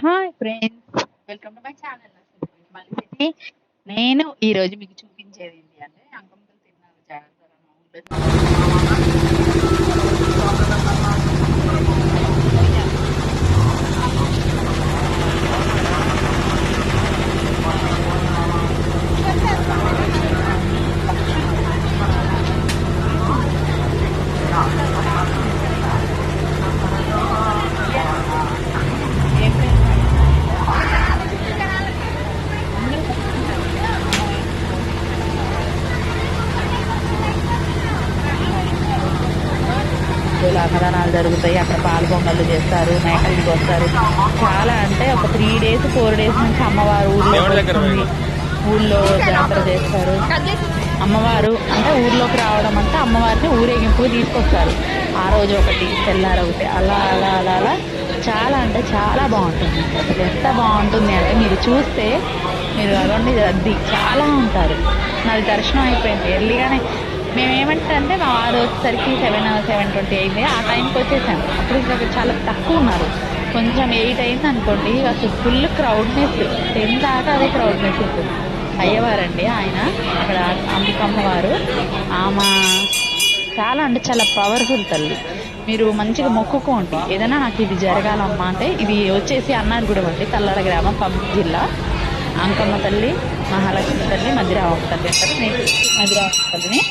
Hi friends, welcome to my channel. మళ్ళీ నేను ఈరోజు మీకు చూపించేది ఏంటి అంటే అంకమ్మలు తిన్నారు జాగ్రత్త. అన్నదానాలు జరుగుతాయి. అక్కడ పాలు పొంగళ్ళు చేస్తారు, మేకలకి వస్తారు. చాలా అంటే ఒక 3 days 4 days నుంచి అమ్మవారు ఊళ్ళో జాతర చేస్తారు. అమ్మవారు అంటే ఊర్లోకి రావడం అంటే అమ్మవారిని ఊరేగింపుగా తీసుకొస్తారు. ఆ రోజు ఒకటి, తెల్లారు ఒకటి, అలా అలా అలా అలా చాలా అంటే చాలా బాగుంటుంది. అసలు ఎంత బాగుంటుంది అంటే మీరు చూస్తే మీరు అదొండి రద్దీ చాలా ఉంటారు. నాది దర్శనం అయిపోయింది ఎర్లీగానే. మేమేమంటే మా వారు వచ్చేసరికి 7:20 అయింది. ఆ టైంకి వచ్చేసాము. అప్పుడు ఇంకా చాలా తక్కువ ఉన్నారు. కొంచెం 8 అయింది అనుకోండి, అసలు ఫుల్ క్రౌడ్నెస్. 10 దాకా అదే క్రౌడ్నెస్ ఉంటుంది. అయ్యవారండి ఆయన, అక్కడ అంబికమ్మ వారు. ఆమె చాలా అంటే చాలా పవర్ఫుల్ తల్లి. మీరు మంచిగా మొక్కుకోండి, ఏదైనా నాకు ఇది జరగాలమ్మా అంటే. ఇది వచ్చేసి అన్నారగూడెం అండి, తల్లాడ గ్రామం, ఖమ్మం జిల్లా. అంకమ్మ తల్లి, మహాలక్ష్మి తల్లి, మధ్యరావమ్మ తల్లి అంటారు. నెక్స్ట్ మధ్యరావమ్మ తల్లిని,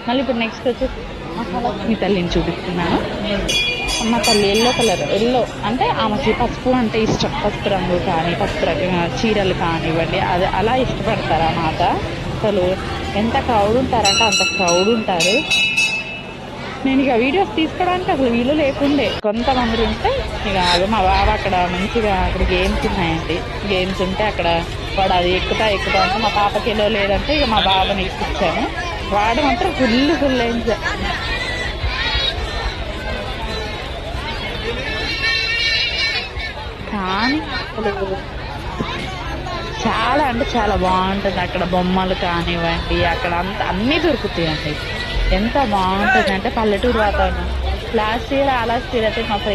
మళ్ళీ ఇప్పుడు నెక్స్ట్ వచ్చేసి మహాలక్ష్మి తల్లిని చూపిస్తున్నాను. అమ్మ తల్లి ఎల్లో అంటే ఆమెకి పసుపు అంటే ఇష్టం. పసుపు రంగు కానీ, పసుపు చీరలు కానివ్వండి, అది అలా ఇష్టపడతారు ఆ మాత. అసలు ఎంత క్రౌడ్ ఉంటారంటే అంత క్రౌడ్ ఉంటారు. నేను ఇక వీడియోస్ తీసుకోవడానికి అసలు వీలు లేకుండే. కొంతమంది ఉంటే ఇక మా బాబా అక్కడ మంచిగా అక్కడ గేమ్స్ ఉన్నాయండి. గేమ్స్ ఉంటే అక్కడ వాడు అది ఎక్కుతా అంటే మా పాపకి ఎల్లో లేదంటే ఇక మా బాబాని ఎక్కించాను. వాడు మాత్రం ఫుల్ ఎంజాయ్. కానీ అసలు చాలా అంటే చాలా బాగుంటుంది. అక్కడ బొమ్మలు కానివ్వండి, అక్కడ అంతా అన్నీ దొరుకుతాయండి. ఎంత బాగుంటుంది అంటే పల్లెటూరు వాతావరణం. లాస్ట్ ఇయర్ అయితే మా ఫ్రెండ్స్